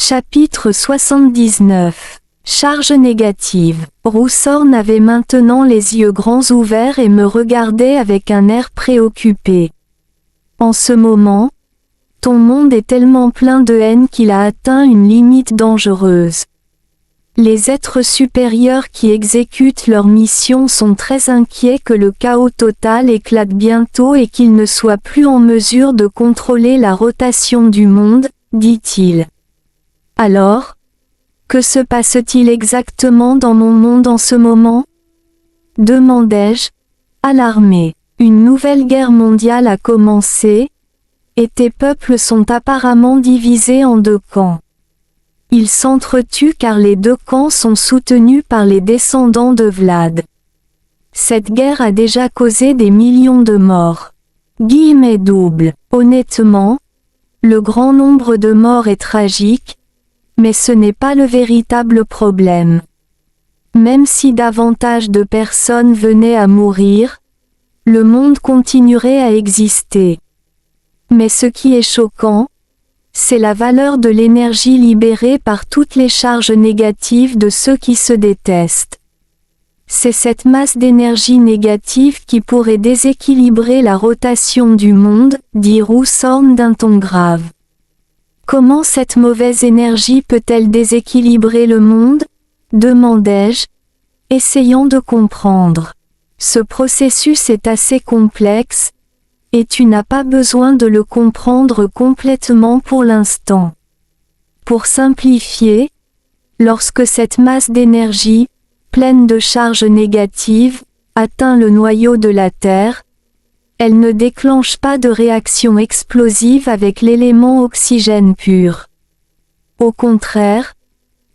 Chapitre 79. Charge négative. Roussor avait maintenant les yeux grands ouverts et me regardait avec un air préoccupé. En ce moment, ton monde est tellement plein de haine qu'il a atteint une limite dangereuse. Les êtres supérieurs qui exécutent leur mission sont très inquiets que le chaos total éclate bientôt et qu'ils ne soient plus en mesure de contrôler la rotation du monde, dit-il. Alors, que se passe-t-il exactement dans mon monde en ce moment ? Demandai-je, alarmé. Une nouvelle guerre mondiale a commencé, et tes peuples sont apparemment divisés en deux camps. Ils s'entretuent car les deux camps sont soutenus par les descendants de Vlad. Cette guerre a déjà causé des millions de morts. Guillemets doubles. Honnêtement, le grand nombre de morts est tragique, mais ce n'est pas le véritable problème. Même si davantage de personnes venaient à mourir, le monde continuerait à exister. Mais ce qui est choquant, c'est la valeur de l'énergie libérée par toutes les charges négatives de ceux qui se détestent. C'est cette masse d'énergie négative qui pourrait déséquilibrer la rotation du monde, dit Roussor d'un ton grave. Comment cette mauvaise énergie peut-elle déséquilibrer le monde ? Demandai-je, essayant de comprendre. Ce processus est assez complexe, et tu n'as pas besoin de le comprendre complètement pour l'instant. Pour simplifier, lorsque cette masse d'énergie, pleine de charges négatives, atteint le noyau de la Terre, elle ne déclenche pas de réaction explosive avec l'élément oxygène pur. Au contraire,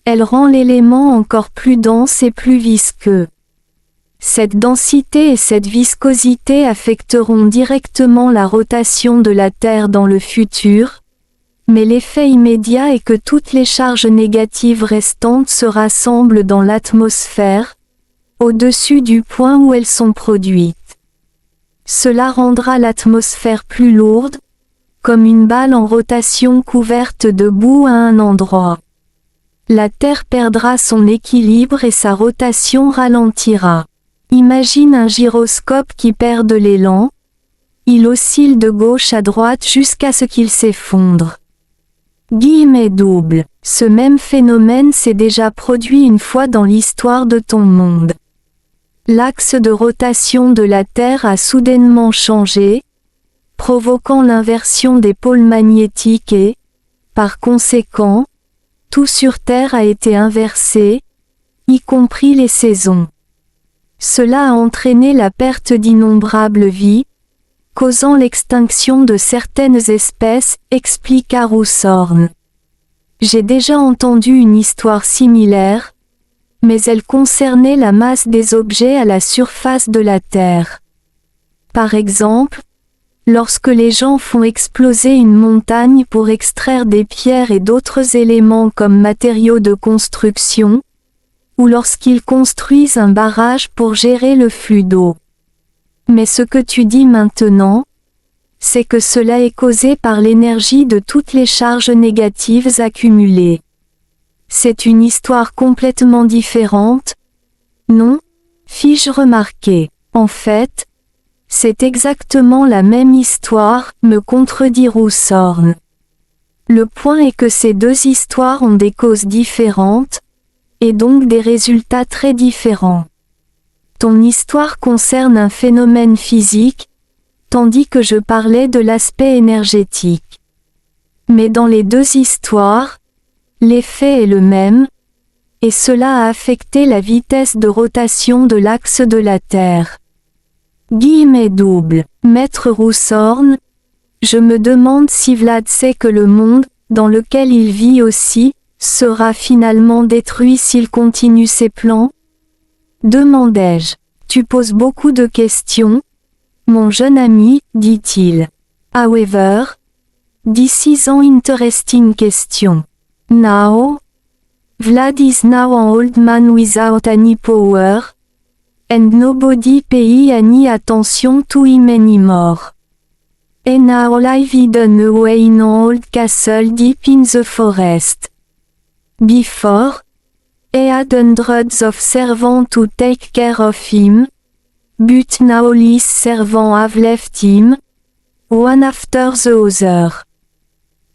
elle rend l'élément encore plus dense et plus visqueux. Cette densité et cette viscosité affecteront directement la rotation de la Terre dans le futur, mais l'effet immédiat est que toutes les charges négatives restantes se rassemblent dans l'atmosphère, au-dessus du point où elles sont produites. Cela rendra l'atmosphère plus lourde, comme une balle en rotation couverte de boue à un endroit. La Terre perdra son équilibre et sa rotation ralentira. Imagine un gyroscope qui perd de l'élan. Il oscille de gauche à droite jusqu'à ce qu'il s'effondre. Guillemets doubles. Ce même phénomène s'est déjà produit une fois dans l'histoire de ton monde. L'axe de rotation de la Terre a soudainement changé, provoquant l'inversion des pôles magnétiques et, par conséquent, tout sur Terre a été inversé, y compris les saisons. Cela a entraîné la perte d'innombrables vies, causant l'extinction de certaines espèces, expliqua Roussor. J'ai déjà entendu une histoire similaire, mais elle concernait la masse des objets à la surface de la Terre. Par exemple, lorsque les gens font exploser une montagne pour extraire des pierres et d'autres éléments comme matériaux de construction, ou lorsqu'ils construisent un barrage pour gérer le flux d'eau. Mais ce que tu dis maintenant, c'est que cela est causé par l'énergie de toutes les charges négatives accumulées. C'est une histoire complètement différente, non ? Fis-je remarquer. En fait, c'est exactement la même histoire, me contredit Roussor. Le point est que ces deux histoires ont des causes différentes, et donc des résultats très différents. Ton histoire concerne un phénomène physique, tandis que je parlais de l'aspect énergétique. Mais dans les deux histoires, l'effet est le même, et cela a affecté la vitesse de rotation de l'axe de la Terre. Guillemets doubles. Maître Roussor, je me demande si Vlad sait que le monde, dans lequel il vit aussi, sera finalement détruit s'il continue ses plans ? Demandai-je. Tu poses beaucoup de questions, mon jeune ami, dit-il. However, this is an interesting question. Now, Vlad is now an old man without any power, and nobody pay any attention to him anymore. And now live hidden away in an old castle deep in the forest. Before, he had hundreds of servants to take care of him, but now less servants have left him, one after the other.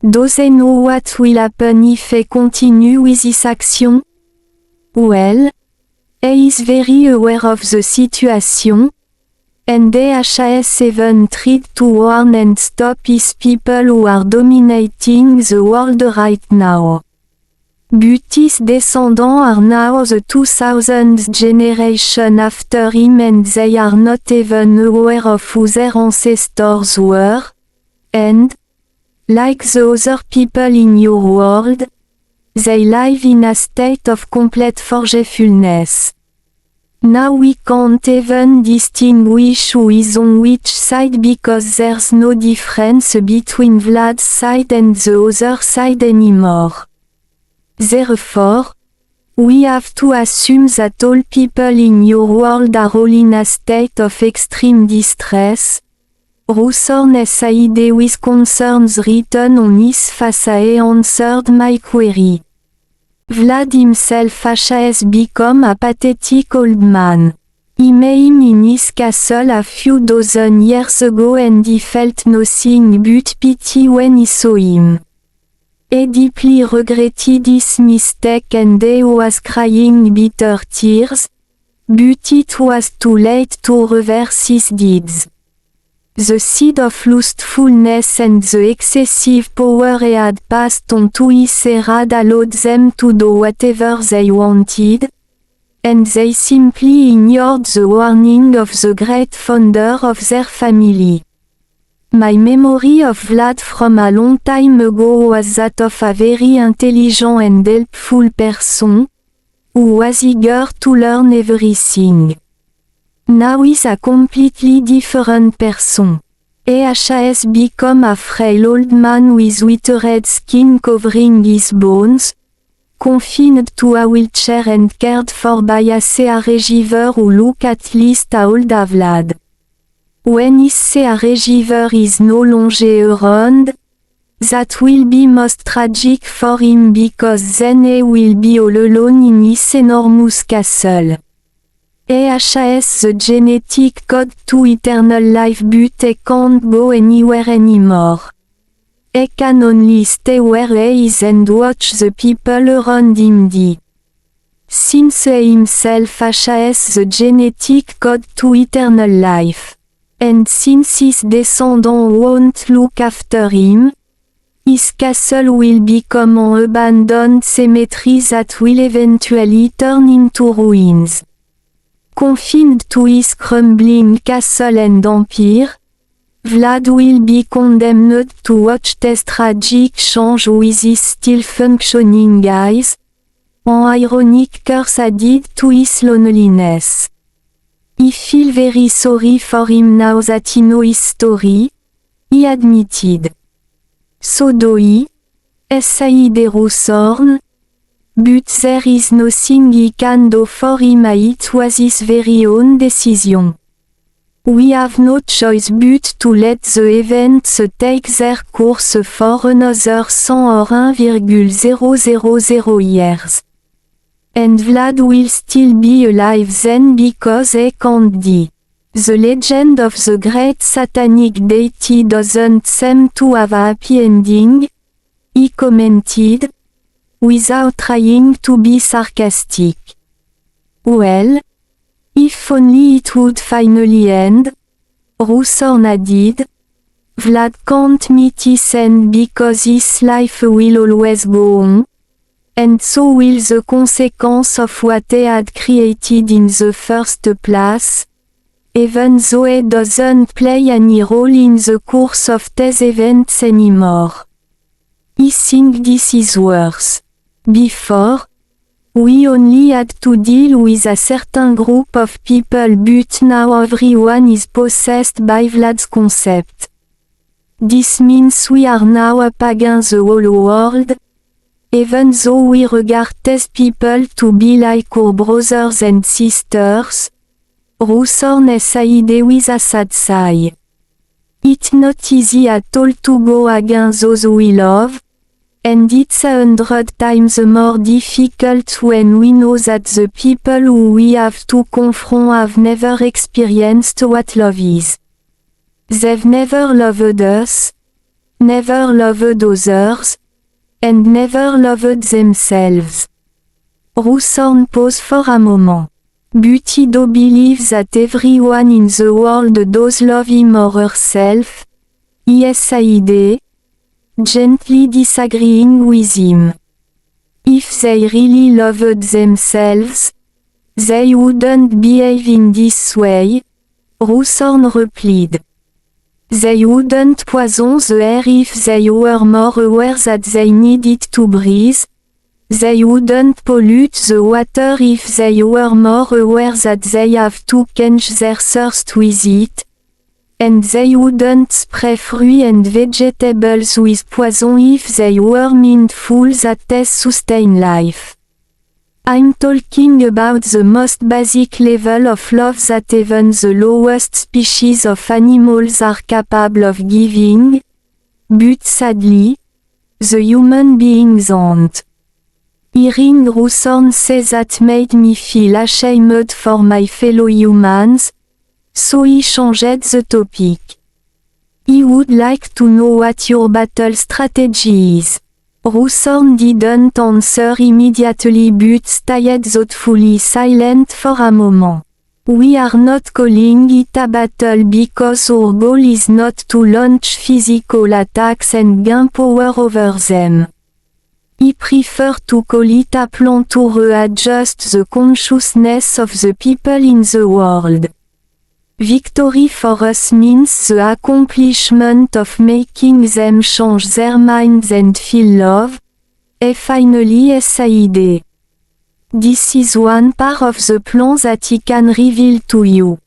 Does he know what will happen if he continue with his action? Well, he is very aware of the situation, and he has even tried to warn and stop his people who are dominating the world right now. But his descendants are now the 2000th generation after him and they are not even aware of who their ancestors were, and, like the other people in your world, they live in a state of complete forgetfulness. Now we can't even distinguish who is on which side because there's no difference between Vlad's side and the other side anymore. Therefore, we have to assume that all people in your world are all in a state of extreme distress. Rousorn SAID with concerns written on his face answered my query. Vlad himself has become a pathetic old man. He met him in his castle a few dozen years ago and he felt nothing but pity when he saw him. He deeply regretted his mistake and he was crying bitter tears, but it was too late to reverse his deeds. The seed of lustfulness and the excessive power he had passed on to his heir had allowed them to do whatever they wanted, and they simply ignored the warning of the great founder of their family. My memory of Vlad from a long time ago was that of a very intelligent and helpful person, who was eager to learn everything. Now he's a completely different person. He has become a frail old man with withered skin covering his bones, confined to a wheelchair and cared for by a caregiver who look at least how old as Vlad. When his caregiver is no longer around, that will be most tragic for him because then he will be all alone in his enormous castle. He has the genetic code to eternal life but he can't go anywhere anymore. He can only stay where he is and watch the people around him die. Since he himself has the genetic code to eternal life, and since his descendants won't look after him, his castle will become an abandoned cemetery that will eventually turn into ruins. Confined to his crumbling castle and empire, Vlad will be condemned to watch this tragic change with his still functioning eyes, an ironic curse added to his loneliness. I feel very sorry for him now that he knows his story, he admitted. So do I, said Rousorn, but there is nothing he can do for him. It was his very own decision. We have no choice but to let the events take their course for another 100 or 1,000 years. And Vlad will still be alive then because he can't die. The legend of the great satanic deity doesn't seem to have a happy ending, he commented, without trying to be sarcastic. Well, if only it would finally end, Rousorn added. Vlad can't meet his end because his life will always go on, and so will the consequence of what he had created in the first place, even though he doesn't play any role in the course of these events anymore. I think this is worse. Before, we only had to deal with a certain group of people but now everyone is possessed by Vlad's concept. This means we are now up against the whole world, even though we regard these people to be like our brothers and sisters, Rousorn said with a sad sigh. It's not easy at all to go against those we love, And it's 100 times more difficult when we know that the people who we have to confront have never experienced what love is. They've never loved us, never loved others, and never loved themselves. Routhorne pause for a moment. But I do believe that everyone in the world does love him or herself. Yes, I do. Gently disagreeing with him. If they really loved themselves, they wouldn't behave in this way, Routhorne replied. They wouldn't poison the air if they were more aware that they needed to breathe. They wouldn't pollute the water if they were more aware that they have to quench their thirst with it. And they wouldn't spray fruits and vegetables with poison if they were mindful that they sustain life. I'm talking about the most basic level of love that even the lowest species of animals are capable of giving. But sadly, the human beings aren't. Hearing Routhorne say that made me feel ashamed for my fellow humans, so he changed the topic. He would like to know what your battle strategy is. Routhorne didn't answer immediately but stayed thoughtfully silent for a moment. We are not calling it a battle because our goal is not to launch physical attacks and gain power over them. I prefer to call it a plan to readjust the consciousness of the people in the world. Victory for us means the accomplishment of making them change their minds and feel love. Finally SID. This is one part of the plan that I can reveal to you.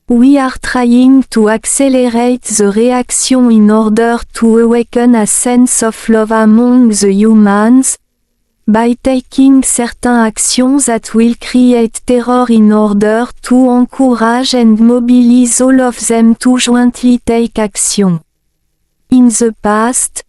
We are trying to accelerate the reaction in order to awaken a sense of love among the humans, by taking certain actions that will create terror in order to encourage and mobilize all of them to jointly take action. In the past,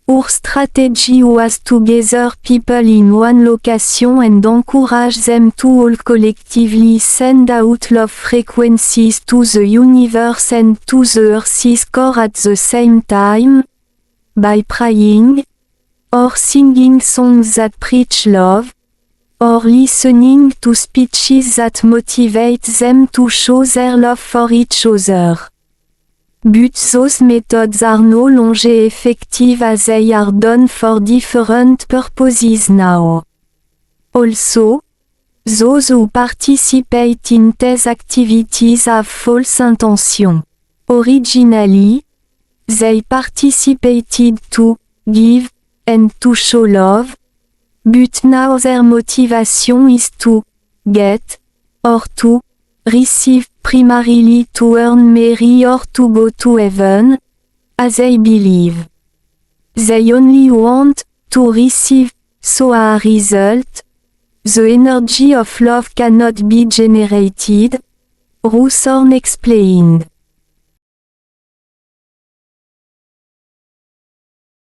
our strategy was to gather people in one location and encourage them to all collectively send out love frequencies to the universe and to the Earth's core at the same time, by praying, or singing songs that preach love, or listening to speeches that motivate them to show their love for each other. But those methods are no longer effective as they are done for different purposes now. Also, those who participate in these activities have false intentions. Originally, they participated to give and to show love, but now their motivation is to get, or to receive, primarily to earn merit or to go to heaven, as they believe. They only want to receive, so as a result, the energy of love cannot be generated, Routhorne explained.